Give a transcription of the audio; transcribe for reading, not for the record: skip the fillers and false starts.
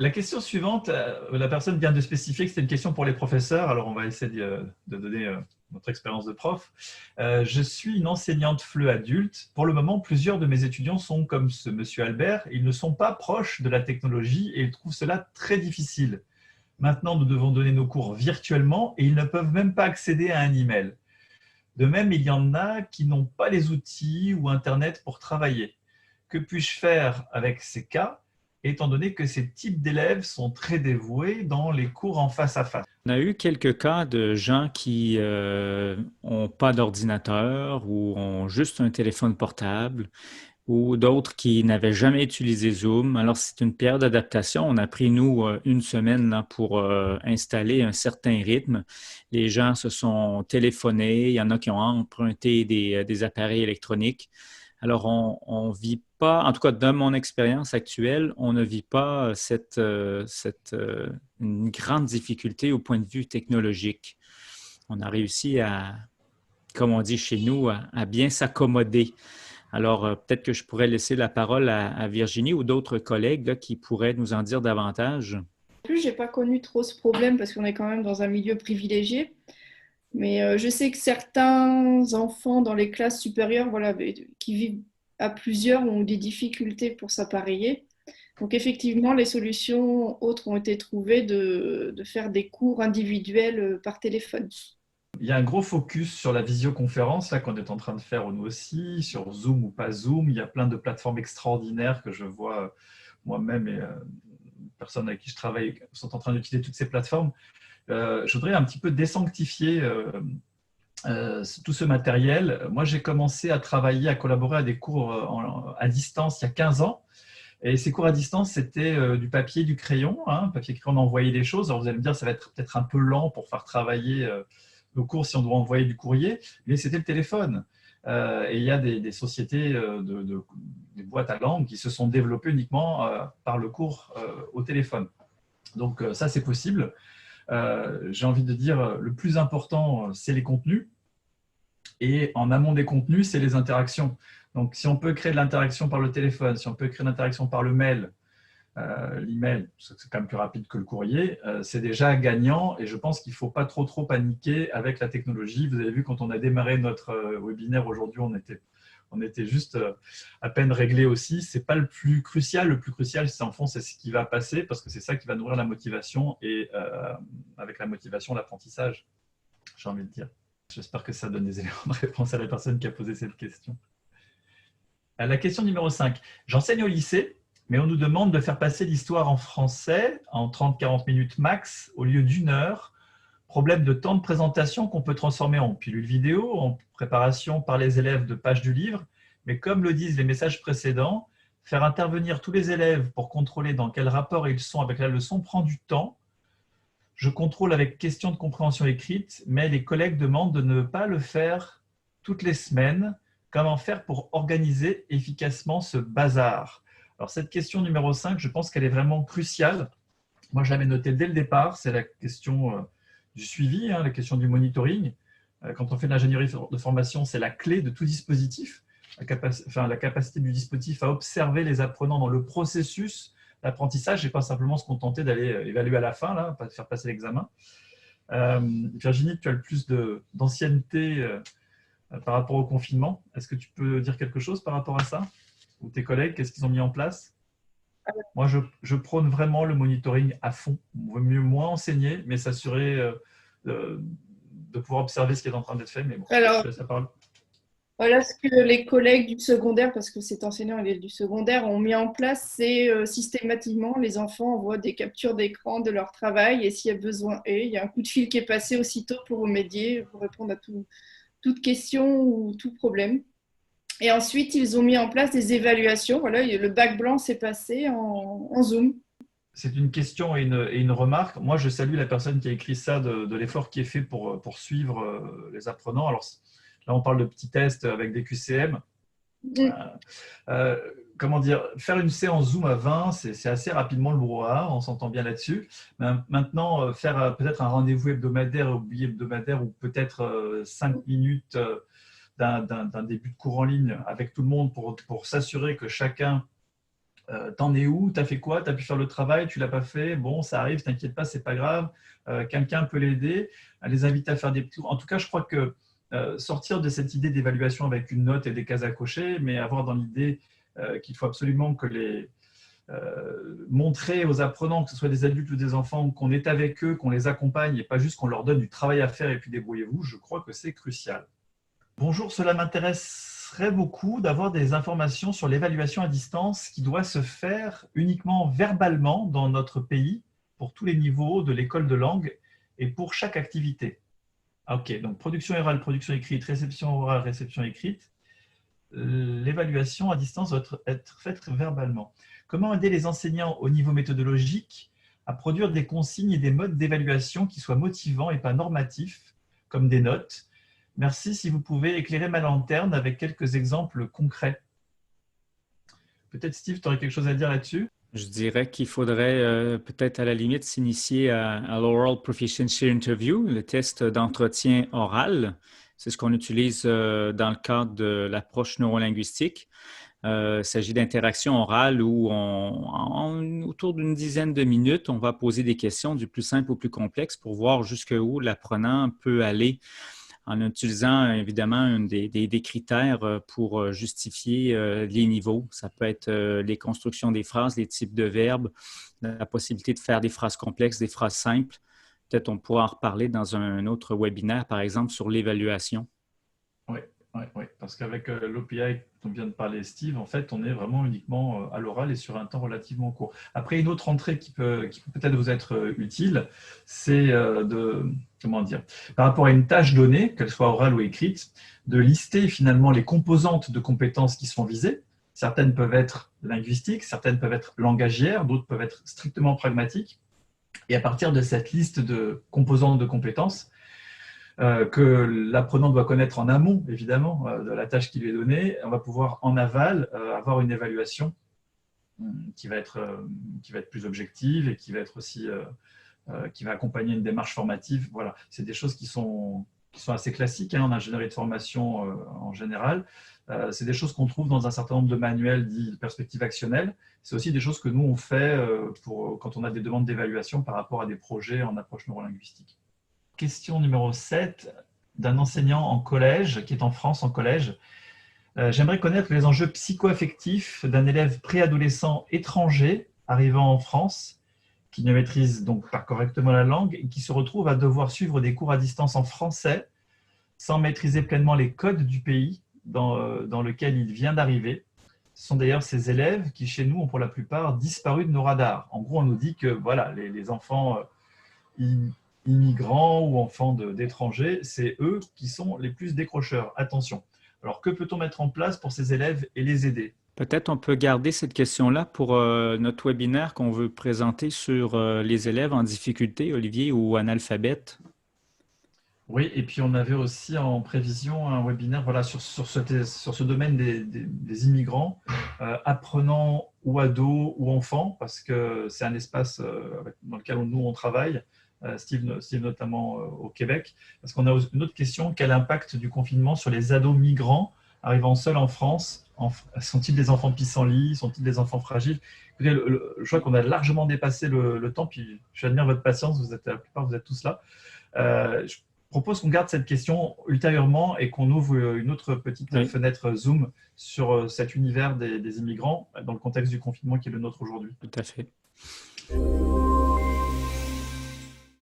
La question suivante, la personne vient de spécifier que c'était une question pour les professeurs, alors on va essayer de donner notre expérience de prof. Je suis une enseignante FLE adulte. Pour le moment, plusieurs de mes étudiants sont comme ce monsieur Albert. Ils ne sont pas proches de la technologie et ils trouvent cela très difficile. Maintenant, nous devons donner nos cours virtuellement et ils ne peuvent même pas accéder à un email. De même, il y en a qui n'ont pas les outils ou Internet pour travailler. Que puis-je faire avec ces cas, étant donné que ces types d'élèves sont très dévoués dans les cours en face à face? On a eu quelques cas de gens qui ont pas d'ordinateur ou ont juste un téléphone portable ou d'autres qui n'avaient jamais utilisé Zoom. Alors, c'est une période d'adaptation. On a pris, nous, une semaine là, pour installer un certain rythme. Les gens se sont téléphonés. Il y en a qui ont emprunté des appareils électroniques. Alors, on vit pas, en tout cas dans mon expérience actuelle, on ne vit pas une grande difficulté au point de vue technologique. On a réussi à, comme on dit chez nous, à bien s'accommoder. Alors, peut-être que je pourrais laisser la parole à Virginie ou d'autres collègues là, qui pourraient nous en dire davantage. En plus, j'ai pas connu trop ce problème parce qu'on est quand même dans un milieu privilégié. Mais je sais que certains enfants dans les classes supérieures, voilà, qui vivent à plusieurs, ont des difficultés pour s'appareiller. Donc effectivement, les solutions autres ont été trouvées de faire des cours individuels par téléphone. Il y a un gros focus sur la visioconférence là qu'on est en train de faire nous aussi, sur Zoom ou pas Zoom. Il y a plein de plateformes extraordinaires que je vois moi-même et les personnes avec qui je travaille sont en train d'utiliser toutes ces plateformes. Je voudrais un petit peu désanctifier tout ce matériel. Moi, j'ai commencé à travailler, à collaborer à des cours à distance il y a 15 ans. Et ces cours à distance, c'était du papier, du crayon. Papier, crayon, on envoyait des choses. Alors, vous allez me dire, ça va être peut-être un peu lent pour faire travailler nos cours si on doit envoyer du courrier, mais c'était le téléphone. Et il y a des sociétés, des boîtes à langue qui se sont développées uniquement par le cours au téléphone. Donc, ça, c'est possible. J'ai envie de dire, le plus important, c'est les contenus. Et en amont des contenus, c'est les interactions. Donc, si on peut créer de l'interaction par le téléphone, si on peut créer de l'interaction par le mail, l'email, c'est quand même plus rapide que le courrier, c'est déjà gagnant et je pense qu'il ne faut pas trop paniquer avec la technologie. Vous avez vu, quand on a démarré notre webinaire aujourd'hui, on était juste à peine réglé aussi. Ce n'est pas le plus crucial. Le plus crucial, c'est en fond, c'est ce qui va passer parce que c'est ça qui va nourrir la motivation et avec la motivation, l'apprentissage, j'ai envie de dire. J'espère que ça donne des éléments de réponse à la personne qui a posé cette question. La question numéro 5. J'enseigne au lycée, mais on nous demande de faire passer l'histoire en français en 30-40 minutes max au lieu d'une heure. Problème de temps de présentation qu'on peut transformer en pilule vidéo, en préparation par les élèves de pages du livre. Mais comme le disent les messages précédents, faire intervenir tous les élèves pour contrôler dans quel rapport ils sont avec la leçon prend du temps. Je contrôle avec questions de compréhension écrite, mais les collègues demandent de ne pas le faire toutes les semaines. Comment faire pour organiser efficacement ce bazar? Alors, cette question numéro 5, je pense qu'elle est vraiment cruciale. Moi, je l'avais notée dès le départ. C'est la question du suivi, la question du monitoring. Quand on fait de l'ingénierie de formation, c'est la clé de tout dispositif. La capacité du dispositif à observer les apprenants dans le processus d'apprentissage et pas simplement se contenter d'aller évaluer à la fin, là, pas faire passer l'examen. Virginie, tu as le plus d'ancienneté par rapport au confinement. Est-ce que tu peux dire quelque chose par rapport à ça? Ou tes collègues, qu'est-ce qu'ils ont mis en place? Moi, je prône vraiment le monitoring à fond. Il vaut mieux moins enseigner, mais s'assurer de pouvoir observer ce qui est en train d'être fait. Mais bon, Alors, je laisse la parole. voilà ce que les collègues du secondaire, parce que cet enseignant il est du secondaire, ont mis en place, c'est systématiquement, les enfants envoient des captures d'écran de leur travail et s'il y a besoin, il y a un coup de fil qui est passé aussitôt pour remédier, pour répondre à toute question ou tout problème. Et ensuite, ils ont mis en place des évaluations. Voilà, le bac blanc s'est passé en Zoom. C'est une question et une remarque. Moi, je salue la personne qui a écrit ça de l'effort qui est fait pour suivre les apprenants. Alors, là, on parle de petits tests avec des QCM. Comment dire, faire une séance Zoom à 20, c'est assez rapidement le brouhaha, on s'entend bien là-dessus. Maintenant, faire peut-être un rendez-vous hebdomadaire ou bi-hebdomadaire ou peut-être 5 minutes d'un début de cours en ligne avec tout le monde pour s'assurer que chacun T'en es où? T'as fait quoi? T'as pu faire le travail? Tu l'as pas fait? Bon, ça arrive, t'inquiète pas, c'est pas grave. Quelqu'un peut l'aider. À les inviter à faire des petits tours. En tout cas, je crois que sortir de cette idée d'évaluation avec une note et des cases à cocher, mais avoir dans l'idée qu'il faut absolument que montrer aux apprenants, que ce soit des adultes ou des enfants, qu'on est avec eux, qu'on les accompagne et pas juste qu'on leur donne du travail à faire et puis débrouillez-vous, je crois que c'est crucial. Bonjour, cela m'intéresserait beaucoup d'avoir des informations sur l'évaluation à distance qui doit se faire uniquement verbalement dans notre pays pour tous les niveaux de l'école de langue et pour chaque activité. Ok, donc production orale, production écrite, réception orale, réception écrite. L'évaluation à distance doit être faite verbalement. Comment aider les enseignants au niveau méthodologique à produire des consignes et des modes d'évaluation qui soient motivants et pas normatifs, comme des notes? Merci si vous pouvez éclairer ma lanterne avec quelques exemples concrets. Peut-être Steve, tu aurais quelque chose à dire là-dessus? Je dirais qu'il faudrait peut-être à la limite s'initier à l'Oral Proficiency Interview, le test d'entretien oral. C'est ce qu'on utilise dans le cadre de l'approche neurolinguistique. Il s'agit d'interactions orales où autour d'une dizaine de minutes, on va poser des questions du plus simple au plus complexe pour voir jusqu'où l'apprenant peut aller en utilisant évidemment des critères pour justifier les niveaux. Ça peut être les constructions des phrases, les types de verbes, la possibilité de faire des phrases complexes, des phrases simples. Peut-être on pourra en reparler dans un autre webinaire, par exemple, sur l'évaluation. Oui, parce qu'avec l'OPI dont vient de parler Steve, en fait, on est vraiment uniquement à l'oral et sur un temps relativement court. Après, une autre entrée qui peut peut-être vous être utile, c'est par rapport à une tâche donnée, qu'elle soit orale ou écrite, de lister finalement les composantes de compétences qui sont visées. Certaines peuvent être linguistiques, certaines peuvent être langagières, d'autres peuvent être strictement pragmatiques. Et à partir de cette liste de composantes de compétences, que l'apprenant doit connaître en amont, évidemment, de la tâche qui lui est donnée, on va pouvoir en aval avoir une évaluation qui va être plus objective et qui va être aussi qui va accompagner une démarche formative. Voilà, c'est des choses qui sont assez classiques en ingénierie de formation en général. C'est des choses qu'on trouve dans un certain nombre de manuels dits perspectives actionnelles. C'est aussi des choses que nous, on fait quand on a des demandes d'évaluation par rapport à des projets en approche neurolinguistique. Question numéro 7 d'un enseignant en collège, qui est en France en collège. J'aimerais connaître les enjeux psycho-affectifs d'un élève préadolescent étranger arrivant en France, qui ne maîtrise donc pas correctement la langue et qui se retrouve à devoir suivre des cours à distance en français sans maîtriser pleinement les codes du pays dans lequel il vient d'arriver. Ce sont d'ailleurs ces élèves qui, chez nous, ont pour la plupart disparu de nos radars. En gros, on nous dit que voilà, les enfants immigrants ou enfants d'étrangers, c'est eux qui sont les plus décrocheurs. Attention. Alors, que peut-on mettre en place pour ces élèves et les aider? Peut-être on peut garder cette question-là pour notre webinaire qu'on veut présenter sur les élèves en difficulté, Olivier, ou analphabètes. Oui, et puis on avait aussi en prévision un webinaire sur ce domaine des immigrants, apprenants ou ados ou enfants, parce que c'est un espace dans lequel nous on travaille, Steve notamment au Québec, parce qu'on a une autre question, quel impact du confinement sur les ados migrants arrivant seuls en France? Sont-ils des enfants pissenlits? Sont-ils des enfants fragiles? Écoutez, je crois qu'on a largement dépassé le temps, puis j'admire votre patience, la plupart vous êtes tous là. Je propose qu'on garde cette question ultérieurement et qu'on ouvre une autre petite fenêtre Zoom sur cet univers des immigrants dans le contexte du confinement qui est le nôtre aujourd'hui. Tout à fait.